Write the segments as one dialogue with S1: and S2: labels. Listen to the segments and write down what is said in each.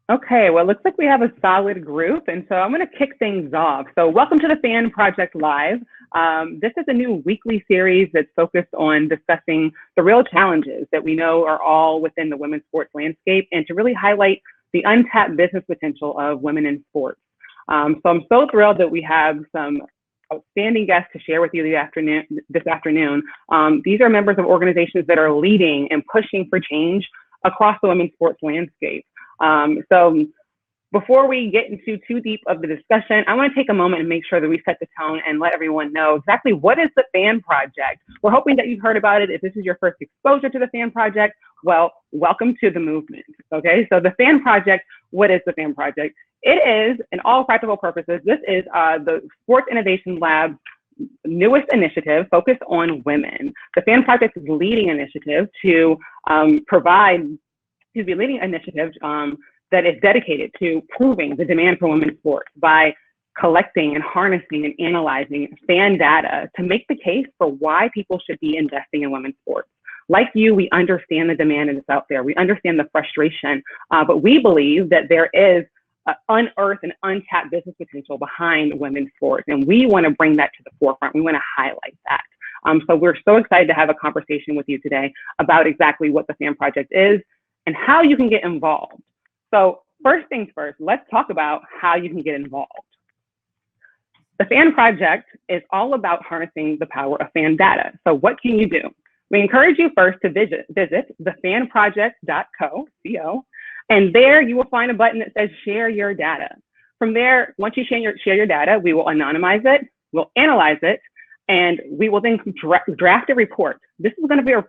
S1: Okay, well, it looks like we have a solid group, and so I'm going to kick things off. So welcome to the Fan Project Live. This is a new weekly series that's focused on discussing the real challenges that we know are all within the women's sports landscape and to really highlight the untapped business potential of women in sports. So I'm so thrilled that we have some outstanding guests to share with you this afternoon. These are members of organizations that are leading and pushing for change across the women's sports landscape. So before we get into too deep of the discussion, I want to take a moment and make sure that we set the tone and let everyone know exactly what is the Fan Project. We're hoping that you've heard about it. If this is your first exposure to the Fan Project, well, welcome to the movement. Okay, so the Fan Project, what is the Fan Project? It is, in all practical purposes, this is the Sports Innovation Lab's newest initiative focused on women. The Fan Project is a leading initiative to leading initiative that is dedicated to proving the demand for women's sports by collecting and harnessing and analyzing fan data to make the case for why people should be investing in women's sports. Like you, we understand the demand that's out there. We understand the frustration, but we believe that there is unearthed and untapped business potential behind women's sports, and we want to bring that to the forefront. We want to highlight that. So we're so excited to have a conversation with you today about exactly what the Fan Project is and how you can get involved. So first things first, let's talk about how you can get involved. The Fan Project is all about harnessing the power of fan data. So what can you do? We encourage you first to visit thefanproject.co, and there you will find a button that says share your data. From there, once you share your data, we will anonymize it, we'll analyze it, and we will then draft a report. This is going to be a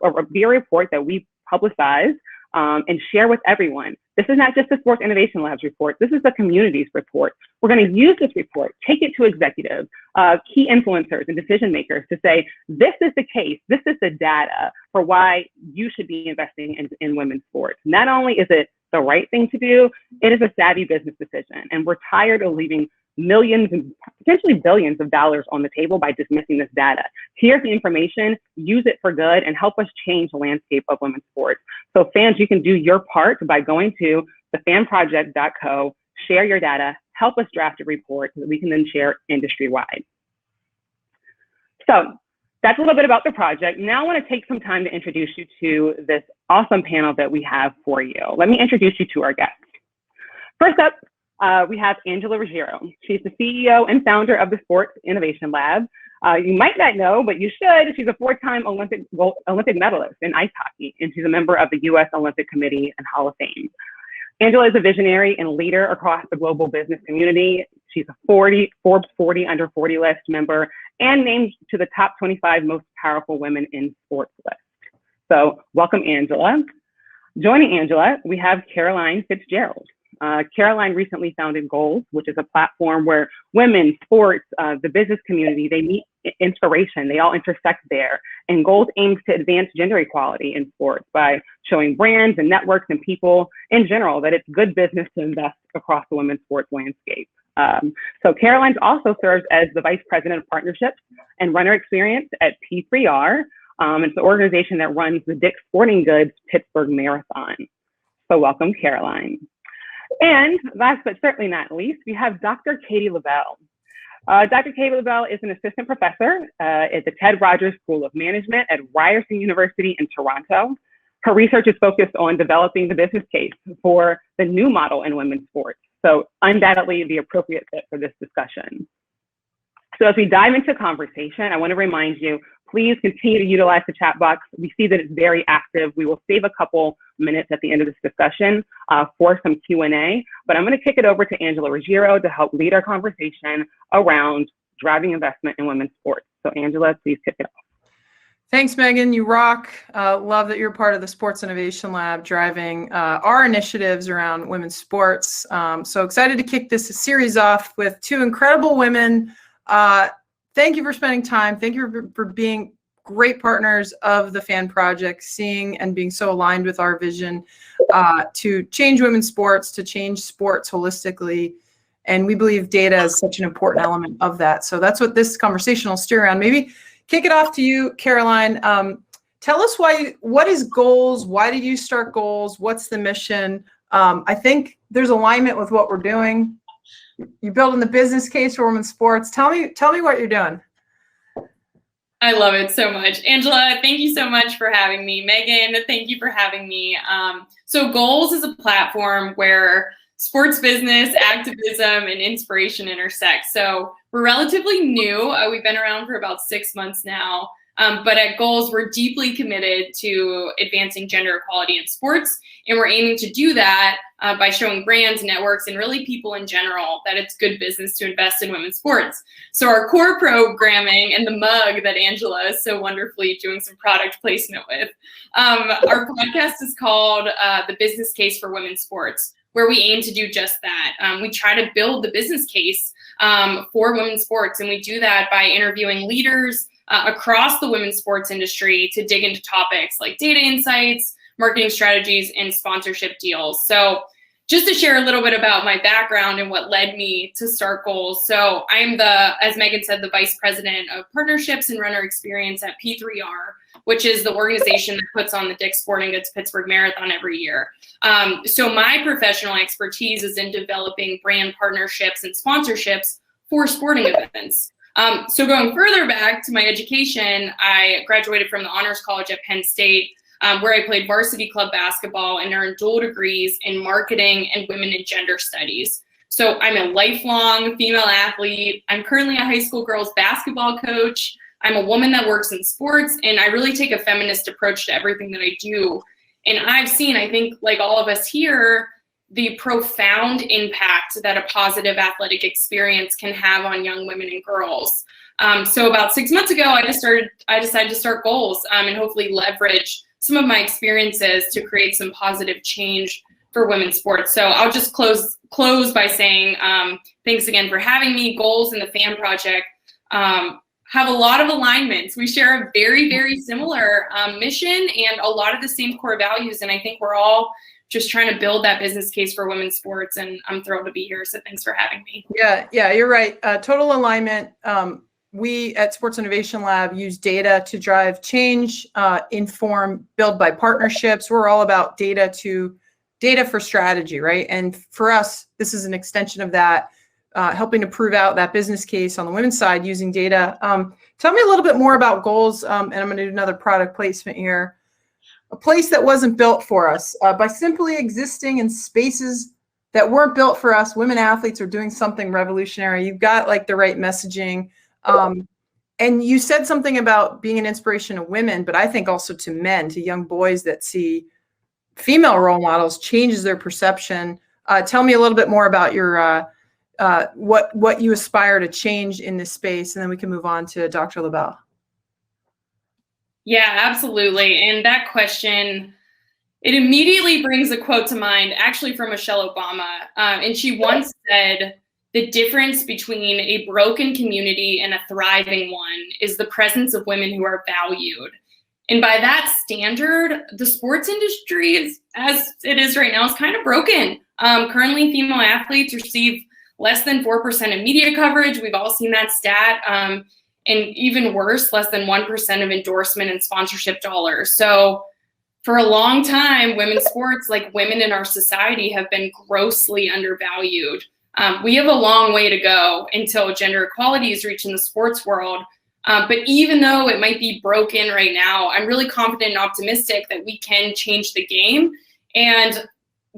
S1: report that we publicize and share with everyone. This is not just the Sports Innovation Lab's report. This is the community's report. We're going to use this report, take it to executives, key influencers and decision makers to say, this is the case, this is the data for why you should be investing in women's sports. Not only is it the right thing to do, it is a savvy business decision. And we're tired of leaving millions and potentially billions of dollars on the table by dismissing this data. Here's the information, use it for good, and help us change the landscape of women's sports. So fans, you can do your part by going to thefanproject.co, share your data, help us draft a report that we can then share industry-wide. So that's a little bit about the project. Now I want to take some time to introduce you to this awesome panel that we have for you. Let me introduce you to our guests. First up, we have Angela Ruggiero. She's the CEO and founder of the Sports Innovation Lab. You might not know, but you should. She's a four-time Olympic medalist in ice hockey, and she's a member of the U.S. Olympic Committee and Hall of Fame. Angela is a visionary and leader across the global business community. She's a Forbes 40 under 40 list member and named to the top 25 most powerful women in sports list. So welcome, Angela. Joining Angela, we have Caroline Fitzgerald. Caroline recently founded Goals, which is a platform where women, sports, the business community, they meet inspiration. They all intersect there. And Goals aims to advance gender equality in sports by showing brands and networks and people in general that it's good business to invest across the women's sports landscape. So Caroline also serves as the Vice President of Partnerships and Runner Experience at P3R. It's the organization that runs the Dick's Sporting Goods Pittsburgh Marathon. So welcome, Caroline. And last but certainly not least, we have Dr. Katie Lebel. Dr. Katie Lebel is an assistant professor at the Ted Rogers School of Management at Ryerson University in Toronto. Her research is focused on developing the business case for the new model in women's sports. So undoubtedly the appropriate fit for this discussion. So as we dive into conversation, I want to remind you, please continue to utilize the chat box. We see that it's very active. We will save a couple minutes at the end of this discussion for some Q&A, but I'm going to kick it over to Angela Ruggiero to help lead our conversation around driving investment in women's sports. So Angela, please kick it off.
S2: Thanks, Megan. You rock. Love that you're part of the Sports Innovation Lab driving our initiatives around women's sports. So excited to kick this series off with two incredible women. Thank you for spending time. Thank you for being great partners of the Fan Project, seeing and being so aligned with our vision to change women's sports, to change sports holistically. And we believe data is such an important element of that. So that's what this conversation will steer around. Maybe kick it off to you, Caroline. Tell us what is Goals? Why did you start Goals? What's the mission? I think there's alignment with what we're doing. You're building the business case for women's sports. Tell me what you're doing.
S3: I love it so much. Angela, thank you so much for having me. Megan, thank you for having me. So Goals is a platform where sports business, activism, and inspiration intersect. So we're relatively new. We've been around for about 6 months now. But at Goals, we're deeply committed to advancing gender equality in sports. And we're aiming to do that by showing brands, networks, and really people in general that it's good business to invest in women's sports. So our core programming and the mug that Angela is so wonderfully doing some product placement with, our podcast is called The Business Case for Women's Sports, where we aim to do just that. We try to build the business case for women's sports, and we do that by interviewing leaders across the women's sports industry to dig into topics like data insights, marketing strategies, and sponsorship deals. So just to share a little bit about my background and what led me to start Goals. So I'm as Megan said, the Vice President of Partnerships and Runner Experience at P3R, which is the organization that puts on the Dick's Sporting Goods Pittsburgh Marathon every year. So my professional expertise is in developing brand partnerships and sponsorships for sporting events. So going further back to my education, I graduated from the Honors College at Penn State, where I played varsity club basketball and earned dual degrees in marketing and women and gender studies. So I'm a lifelong female athlete. I'm currently a high school girls basketball coach. I'm a woman that works in sports, and I really take a feminist approach to everything that I do. And I've seen, I think, like all of us here, the profound impact that a positive athletic experience can have on young women and girls. So about 6 months ago, I decided to start Goals and hopefully leverage some of my experiences to create some positive change for women's sports. So I'll just close by saying thanks again for having me. Goals and the Fan Project have a lot of alignments. We share a very, very similar mission and a lot of the same core values. And I think we're all just trying to build that business case for women's sports. And I'm thrilled to be here. So thanks for having me.
S2: Yeah, you're right. Total alignment. We at Sports Innovation Lab use data to drive change, inform, build by partnerships. We're all about data for strategy, right? And for us, this is an extension of that, helping to prove out that business case on the women's side using data. Tell me a little bit more about Goals, and I'm going to do another product placement here. A place that wasn't built for us. By simply existing in spaces that weren't built for us, women athletes are doing something revolutionary. You've got like the right messaging. And you said something about being an inspiration to women, but I think also to men, to young boys that see female role models, changes their perception. Tell me a little bit more about your what you aspire to change in this space, and then we can move on to Dr. Labelle.
S3: Yeah, absolutely. And that question, it immediately brings a quote to mind, actually from Michelle Obama. And she once said, "The difference between a broken community and a thriving one is the presence of women who are valued." And by that standard, the sports industry, as it is right now, is kind of broken. Currently, female athletes receive less than 4% of media coverage. We've all seen that stat. And even worse, less than 1% of endorsement and sponsorship dollars. So for a long time, women's sports, like women in our society, have been grossly undervalued. We have a long way to go until gender equality is reached in the sports world. But even though it might be broken right now, I'm really confident and optimistic that we can change the game. And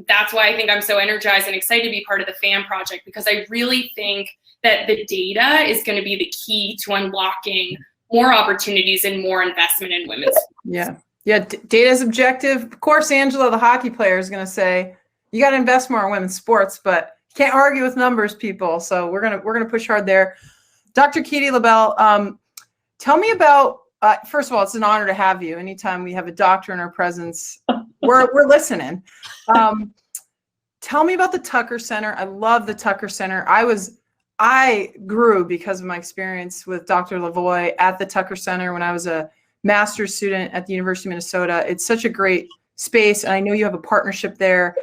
S3: that's why I think I'm so energized and excited to be part of the Fan Project, because I really think that the data is going to be the key to unlocking more opportunities and more investment in women's sports.
S2: Yeah. Data is objective. Of course, Angela, the hockey player, is going to say, you got to invest more in women's sports, but you can't argue with numbers, people. So we're gonna push hard there. Dr. Katie Labelle, tell me about, first of all, it's an honor to have you. Anytime we have a doctor in our presence, we're listening. Tell me about the Tucker Center. I love the Tucker Center. I grew because of my experience with Dr. Lavoie at the Tucker Center when I was a master's student at the University of Minnesota. It's such a great space, and I know you have a partnership there.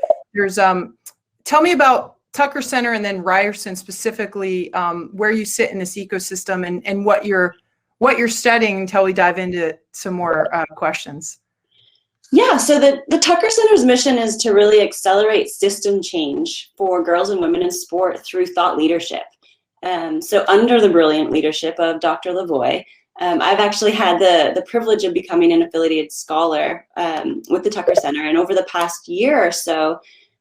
S2: Tell me about Tucker Center and then Ryerson specifically, where you sit in this ecosystem and what you're studying until we dive into some more questions.
S4: Yeah, so the Tucker Center's mission is to really accelerate system change for girls and women in sport through thought leadership. So under the brilliant leadership of Dr. Lavoie, I've actually had the privilege of becoming an affiliated scholar with the Tucker Center. And over the past year or so,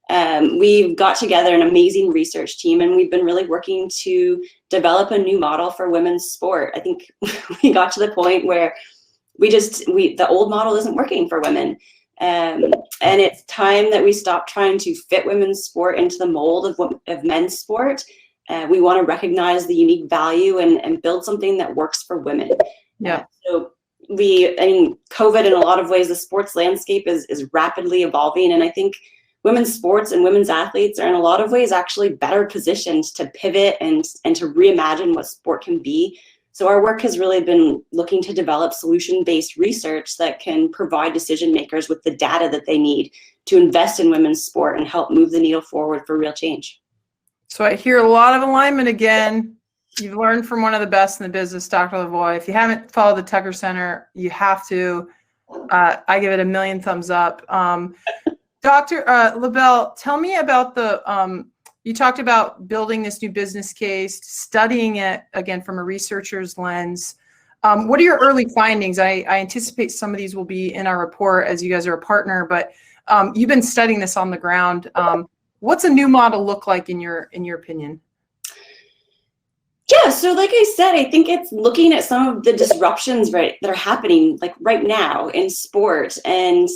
S4: we've got together an amazing research team, and we've been really working to develop a new model for women's sport. I think we got to the point where the old model isn't working for women. And it's time that we stop trying to fit women's sport into the mold of men's sport. We want to recognize the unique value and build something that works for women.
S2: Yeah.
S4: So COVID in a lot of ways, the sports landscape is rapidly evolving. And I think women's sports and women's athletes are in a lot of ways actually better positioned to pivot and to reimagine what sport can be. So our work has really been looking to develop solution-based research that can provide decision makers with the data that they need to invest in women's sport and help move the needle forward for real change.
S2: So I hear a lot of alignment again. You've learned from one of the best in the business, Dr. Lavoie. If you haven't followed the Tucker Center, you have to. I give it a million thumbs up. Dr. Labelle, tell me about you talked about building this new business case, studying it, again, from a researcher's lens. What are your early findings? I anticipate some of these will be in our report as you guys are a partner, but you've been studying this on the ground. What's a new model look like in your opinion?
S4: Yeah, so like I said, I think it's looking at some of the disruptions that are happening like right now in sport. And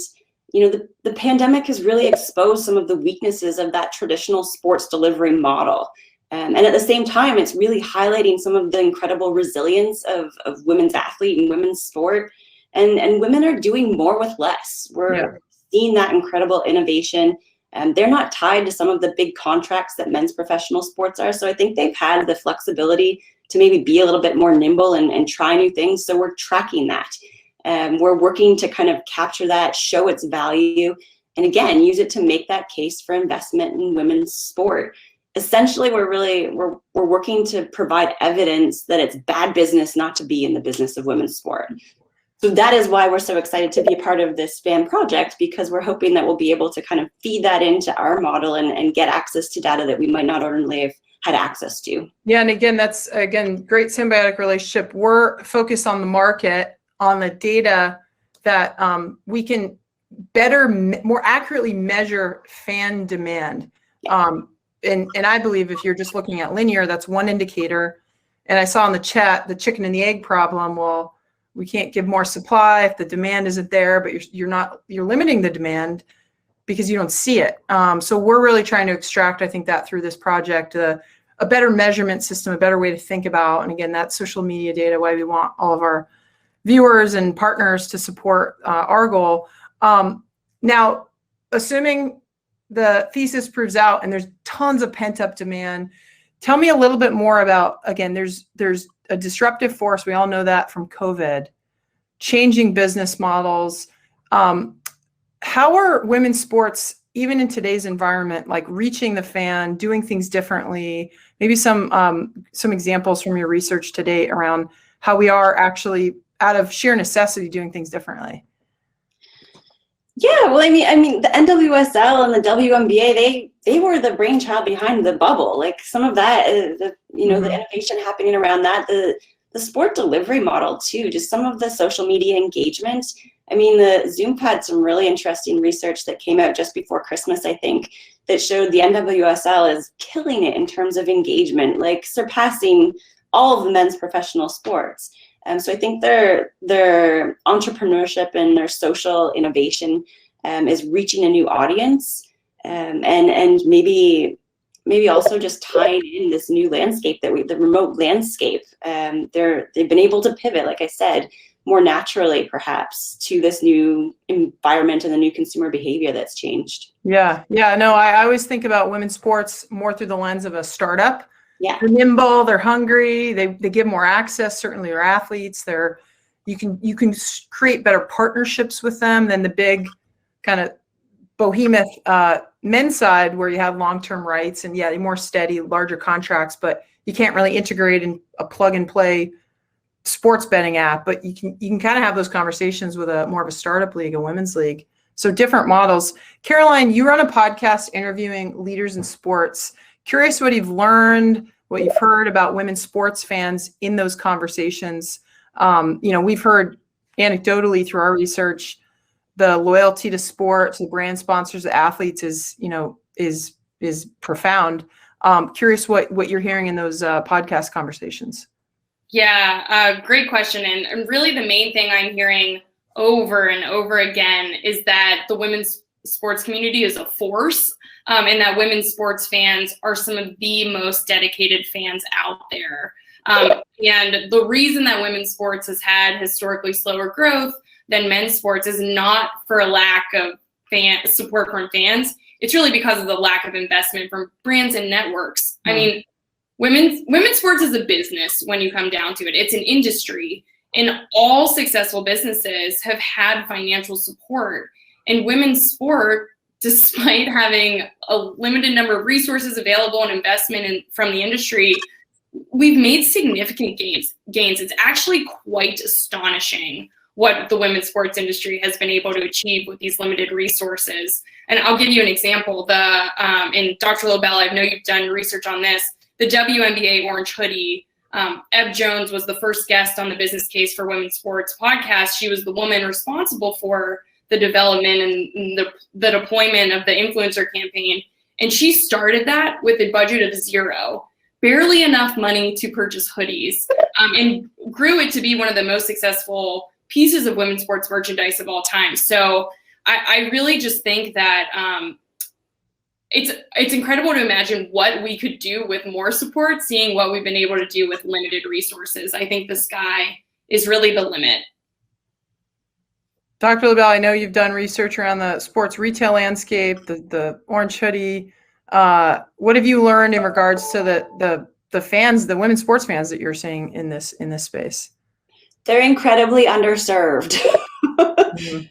S4: the pandemic has really exposed some of the weaknesses of that traditional sports delivery model. And at the same time, it's really highlighting some of the incredible resilience of women's athlete and women's sport. And women are doing more with less. We're seeing that incredible innovation. And they're not tied to some of the big contracts that men's professional sports are. So I think they've had the flexibility to maybe be a little bit more nimble and try new things. So we're tracking that. We're working to kind of capture that, show its value, and again, use it to make that case for investment in women's sport. Essentially, we're working to provide evidence that it's bad business not to be in the business of women's sport. So that is why we're so excited to be a part of this FAM project, because we're hoping that we'll be able to kind of feed that into our model and get access to data that we might not ordinarily have had access to. Yeah,
S2: and again, that's great symbiotic relationship. We're focused on the market, on the data that we can more accurately measure fan demand. And I believe if you're just looking at linear, that's one indicator. And I saw in the chat the chicken and the egg problem. Well, we can't give more supply if the demand isn't there, but you're limiting the demand because you don't see it. So we're really trying to extract, I think, that through this project, a better measurement system, a better way to think about, and again, that social media data, why we want all of our viewers and partners to support our goal. Now, assuming the thesis proves out and there's tons of pent-up demand, tell me a little bit more about, again, there's a disruptive force, we all know that from COVID, changing business models. How are women's sports, even in today's environment, like reaching the fan, doing things differently? Maybe some examples from your research to date around how we are actually, out of sheer necessity, doing things differently.
S4: Yeah, well, I mean, the NWSL and the WNBA, they were the brainchild behind the bubble. Like some of that, the innovation happening around that, the sport delivery model too, just some of the social media engagement. I mean, the Zoom had some really interesting research that came out just before Christmas, I think, that showed the NWSL is killing it in terms of engagement, like surpassing all of the men's professional sports. So I think their entrepreneurship and their social innovation is reaching a new audience, and maybe also just tied in this new landscape the remote landscape. They've been able to pivot, like I said, more naturally perhaps to this new environment and the new consumer behavior that's changed.
S2: Yeah. No, I always think about women's sports more through the lens of a startup.
S4: Yeah,
S2: they're nimble, they're hungry, they give more access, certainly their athletes. You can create better partnerships with them than the big kind of behemoth men's side where you have long-term rights and more steady, larger contracts, but you can't really integrate in a plug and play sports betting app. But you can kind of have those conversations with more of a startup league, a women's league. So different models. Caroline, you run a podcast interviewing leaders in sports. Curious what you've learned, what you've heard about women sports fans in those conversations. We've heard anecdotally through our research, the loyalty to sport, to brand sponsors, to athletes is profound. Curious what you're hearing in those podcast conversations.
S3: Yeah, great question. And really the main thing I'm hearing over and over again is that the women's sports community is a force, and that women's sports fans are some of the most dedicated fans out there. And the reason that women's sports has had historically slower growth than men's sports is not for a lack of support from fans. It's really because of the lack of investment from brands and networks. I mean, women's sports is a business when you come down to it. It's an industry, and all successful businesses have had financial support. And women's sport, despite having a limited number of resources available and investment from the industry, we've made significant gains. It's actually quite astonishing what the women's sports industry has been able to achieve with these limited resources. And I'll give you an example. And Dr. Labelle, I know you've done research on this, the WNBA orange hoodie, Eb Jones was the first guest on the Business Case for Women's Sports podcast. She was the woman responsible for the development and the deployment of the influencer campaign. And she started that with a budget of $0, barely enough money to purchase hoodies, and grew it to be one of the most successful pieces of women's sports merchandise of all time. So I really just think that it's incredible to imagine what we could do with more support, seeing what we've been able to do with limited resources. I think the sky is really the limit.
S2: Dr. Lebel, I know you've done research around the sports retail landscape, the orange hoodie. What have you learned in regards to the fans, the women's sports fans that you're seeing in this space?
S4: They're incredibly underserved. Mm-hmm.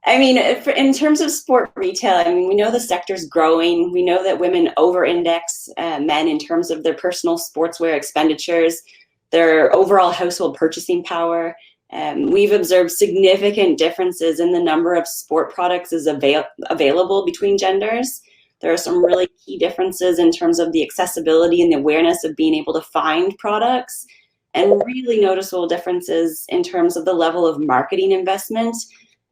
S4: I mean, in terms of sport retail, I mean, we know the sector's growing. We know that women over-index men in terms of their personal sportswear expenditures, their overall household purchasing power. We've observed significant differences in the number of sport products available between genders. There are some really key differences in terms of the accessibility and the awareness of being able to find products, and really noticeable differences in terms of the level of marketing investment.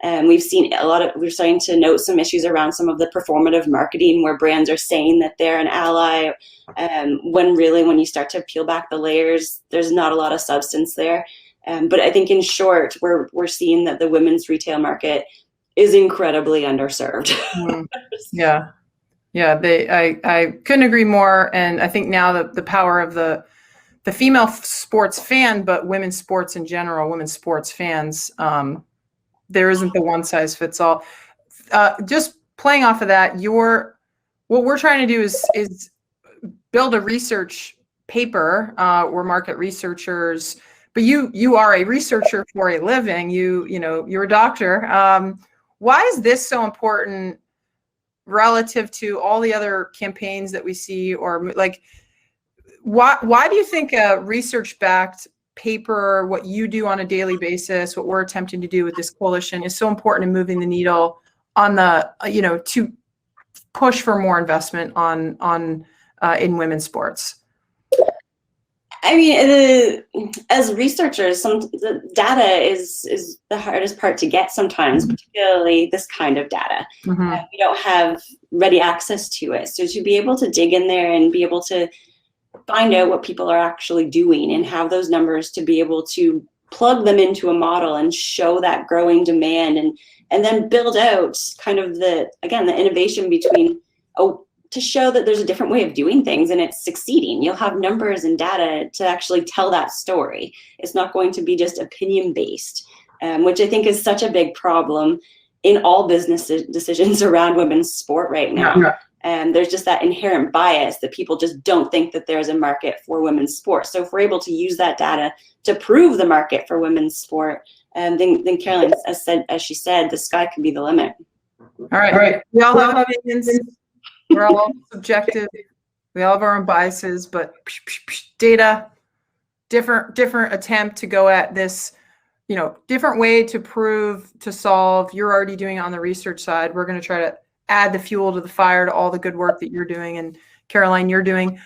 S4: We're starting to note some issues around some of the performative marketing where brands are saying that they're an ally, when really, when you start to peel back the layers, there's not a lot of substance there. But I think in short, we're seeing that the women's retail market is incredibly underserved.
S2: Yeah. I couldn't agree more. And I think now the power of the female sports fan, but women's sports in general, women's sports fans, there isn't the one size fits all. Just playing off of that, what we're trying to do is build a research paper. We're market researchers, but you are a researcher for a living. You're a doctor. Why is this so important relative to all the other campaigns that we see, or like, why do you think a research-backed paper, what you do on a daily basis, what we're attempting to do with this coalition, is so important in moving the needle on to push for more investment in women's sports?
S4: I mean, as researchers, the data is the hardest part to get sometimes, particularly this kind of data. Mm-hmm. We don't have ready access to it. So to be able to dig in there and be able to find out what people are actually doing and have those numbers to be able to plug them into a model and show that growing demand, and then build out kind of the innovation between, to show that there's a different way of doing things and it's succeeding. You'll have numbers and data to actually tell that story. It's not going to be just opinion based, which I think is such a big problem in all business decisions around women's sport right now. Yeah. And there's just that inherent bias that people just don't think that there's a market for women's sports. So if we're able to use that data to prove the market for women's sport, then Caroline, as she said, the sky could be the limit.
S2: All right. We all have opinions. We're all subjective. We all have our own biases, but data, different attempt to go at this, different way to prove, to solve. You're already doing it on the research side. We're going to try to add the fuel to the fire to all the good work that you're doing, and Caroline, you're doing.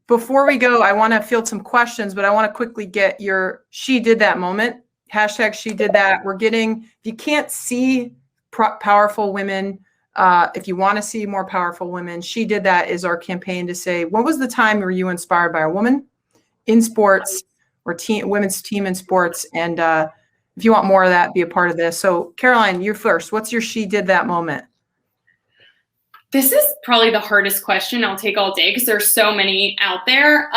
S2: Before we go, I want to field some questions, but I want to quickly get your "she did that" moment. Hashtag she did that. We're getting, if you can't see powerful women, if you want to see more powerful women, She Did That is our campaign to say, when was the time were you inspired by a woman in sports or women's team in sports? And if you want more of that, be a part of this. So Caroline, you first. What's your She Did That moment?
S3: This is probably the hardest question I'll take all day because there's so many out there.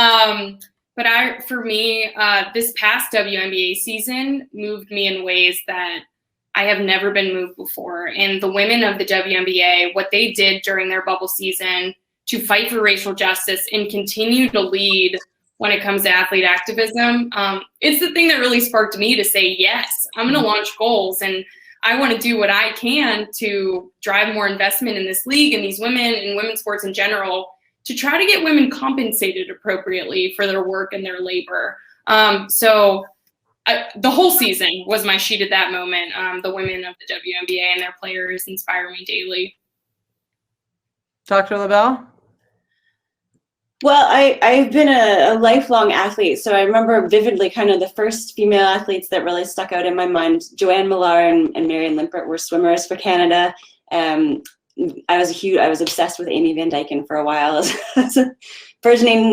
S3: But for me, this past WNBA season moved me in ways that I have never been moved before. And the women of the WNBA, what they did during their bubble season to fight for racial justice and continue to lead when it comes to athlete activism, it's the thing that really sparked me to say, yes, I'm going to launch goals. And I want to do what I can to drive more investment in this league and these women and women's sports in general to try to get women compensated appropriately for their work and their labor. The whole season was my She Did That moment. The women of the WNBA and their players inspire me daily.
S2: Dr. Labelle?
S4: Well, I've been a lifelong athlete, so I remember vividly kind of the first female athletes that really stuck out in my mind. Joanne Millar and Marion Limpert were swimmers for Canada. I was obsessed with Amy Van Dyken for a while as a burgeoning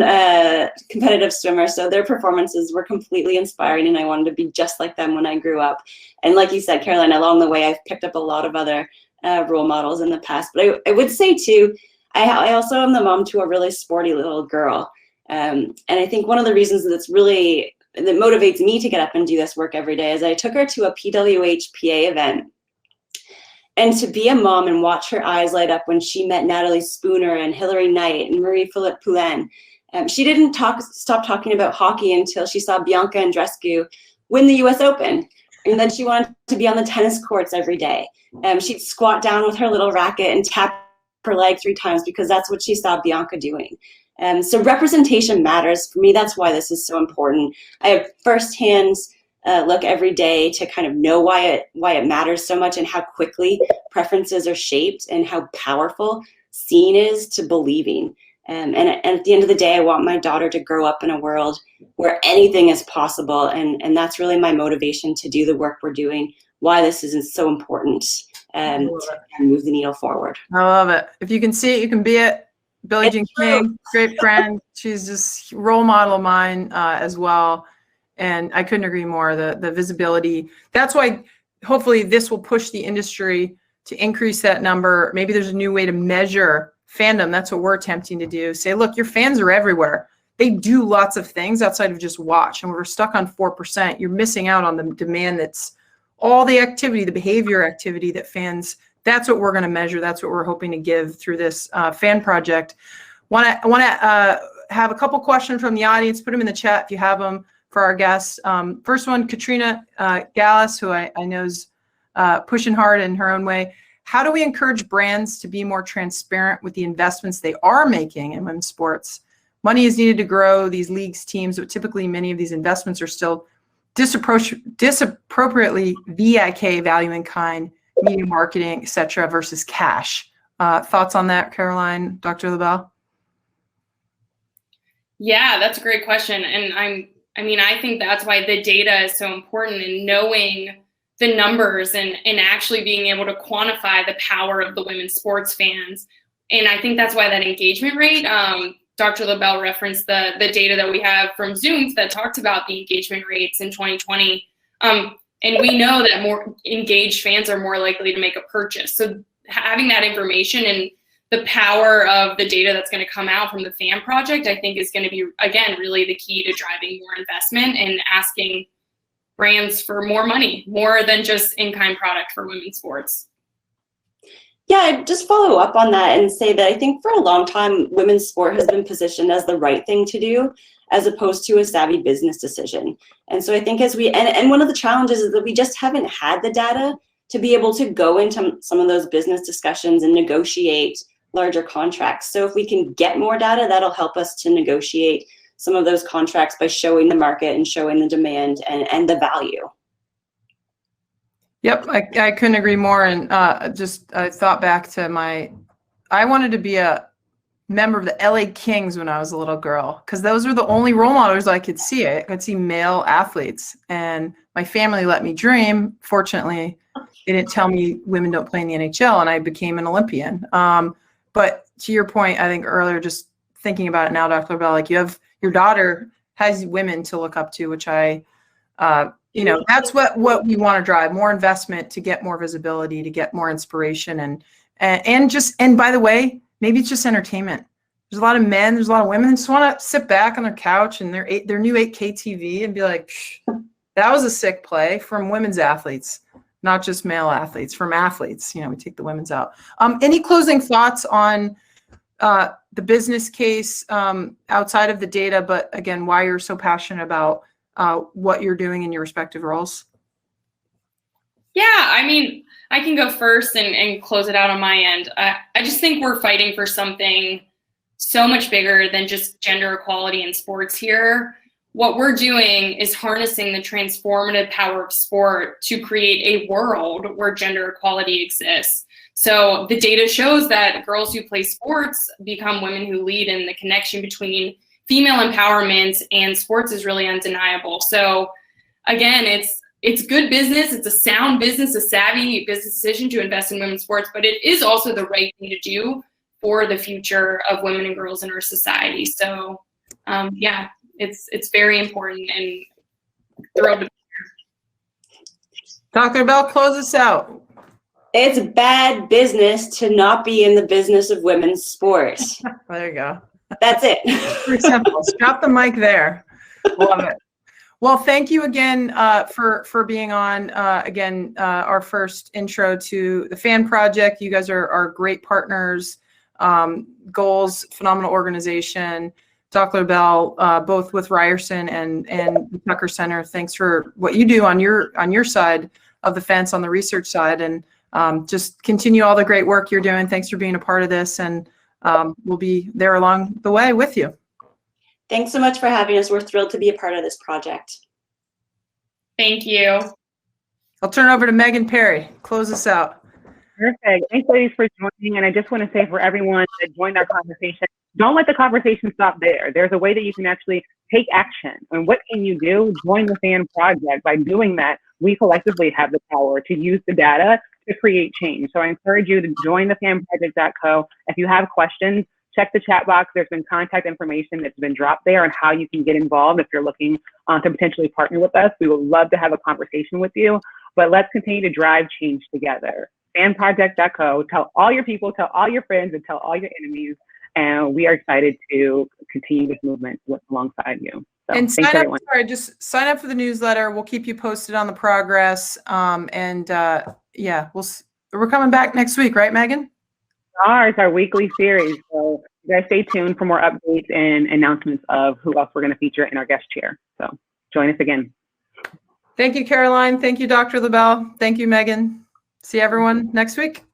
S4: competitive swimmer. So their performances were completely inspiring, and I wanted to be just like them when I grew up. And like you said, Caroline, along the way, I've picked up a lot of other role models in the past. But I would say too, I also am the mom to a really sporty little girl. And I think one of the reasons that motivates me to get up and do this work every day is I took her to a PWHPA event. And to be a mom and watch her eyes light up when she met Natalie Spooner and Hilary Knight and Marie-Philippe Poulin. She didn't stop talking about hockey until she saw Bianca Andreescu win the US Open. And then she wanted to be on the tennis courts every day. She'd squat down with her little racket and tap her leg 3 times because that's what she saw Bianca doing. So representation matters. For me, that's why this is so important. I have firsthand look every day to kind of know why it matters so much and how quickly preferences are shaped and how powerful seeing is to believing. And at the end of the day, I want my daughter to grow up in a world where anything is possible. And that's really my motivation to do the work we're doing, why this is so important to move the needle forward.
S2: I love it. If you can see it, you can be it. Billie Jean King, great friend. She's just role model of mine as well. And I couldn't agree more. The visibility. That's why hopefully this will push the industry to increase that number. Maybe there's a new way to measure fandom. That's what we're attempting to do. Say, look, your fans are everywhere. They do lots of things outside of just watch. And we're stuck on 4%. You're missing out on the demand that's all the activity, the behavior activity that fans, that's what we're going to measure. That's what we're hoping to give through this fan project. I want to have a couple questions from the audience. Put them in the chat if you have them for our guests. First one, Katrina Gallus, who I know is pushing hard in her own way. How do we encourage brands to be more transparent with the investments they are making in women's sports? Money is needed to grow these leagues, teams, but typically many of these investments are still disappropriately VIK, value in kind, media marketing, et cetera, versus cash. Thoughts on that, Caroline, Dr. Labelle?
S3: Yeah, that's a great question. And I think that's why the data is so important in knowing the numbers and actually being able to quantify the power of the women's sports fans. And I think that's why that engagement rate, Dr. Labelle referenced the data that we have from Zoom that talked about the engagement rates in 2020. And we know that more engaged fans are more likely to make a purchase. So having that information and the power of the data that's going to come out from the fan project, I think is going to be, again, really the key to driving more investment and asking brands for more money, more than just in-kind product for women's sports.
S4: Yeah, I'd just follow up on that and say that I think for a long time, women's sport has been positioned as the right thing to do, as opposed to a savvy business decision. And so I think and one of the challenges is that we just haven't had the data to be able to go into some of those business discussions and negotiate larger contracts. So if we can get more data, that'll help us to negotiate some of those contracts by showing the market and showing the demand and the value.
S2: Yep, I couldn't agree more. And I thought back to I wanted to be a member of the LA Kings when I was a little girl, because those were the only role models I could see. I could see male athletes, and my family let me dream. Fortunately, they didn't tell me women don't play in the NHL, and I became an Olympian. But to your point, I think earlier, just thinking about it now, Dr. Lebel, like your daughter has women to look up to, which that's what we want to drive: more investment to get more visibility, to get more inspiration, and by the way, maybe it's just entertainment. There's a lot of men, there's a lot of women who just want to sit back on their couch and their new 8K TV and be like, that was a sick play, from women's athletes, not just male athletes, from athletes. We take the women's out. Any closing thoughts on the business case outside of the data, but again, why you're so passionate about what you're doing in your respective roles?
S3: Yeah, I mean, I can go first and close it out on my end. I just think we're fighting for something so much bigger than just gender equality in sports here. What we're doing is harnessing the transformative power of sport to create a world where gender equality exists. So the data shows that girls who play sports become women who lead, and the connection between female empowerment and sports is really undeniable. So again, it's good business. It's a sound business, a savvy business decision to invest in women's sports, but it is also the right thing to do for the future of women and girls in our society. So it's very important, and thrilled to be here.
S2: Dr. Bell, close us out.
S4: It's bad business to not be in the business of women's sports.
S2: There you go.
S4: That's it.
S2: Pretty simple. Drop the mic there. Love it. Well, thank you again for being on. Our first intro to the FAN Project. You guys are great partners. Goals, phenomenal organization. Dr. Lebel, both with Ryerson and the Tucker Center. Thanks for what you do on your side of the fence, on the research side, and just continue all the great work you're doing. Thanks for being a part of this, and we'll be there along the way with you.
S4: Thanks so much for having us. We're thrilled to be a part of this project.
S3: Thank you.
S2: I'll turn it over to Megan Perry. Close us out.
S1: Perfect. Thanks, ladies, for joining. And I just want to say, for everyone that joined our conversation, don't let the conversation stop there. There's a way that you can actually take action. And what can you do? Join the FAN Project. By doing that, we collectively have the power to use the data to create change. So I encourage you to join the fanproject.co. If you have questions, check the chat box. There's been contact information that's been dropped there on how you can get involved if you're looking to potentially partner with us. We would love to have a conversation with you, but let's continue to drive change together. Fanproject.co. Tell all your people, tell all your friends, and tell all your enemies. And we are excited to continue this movement alongside you. So,
S2: and
S1: thanks, everyone.
S2: just sign up for the newsletter. We'll keep you posted on the progress. We're coming back next week, right, Megan?
S1: It's our weekly series. So you guys stay tuned for more updates and announcements of who else we're going to feature in our guest chair. So join us again.
S2: Thank you, Caroline. Thank you, Dr. Lebel. Thank you, Megan. See everyone next week.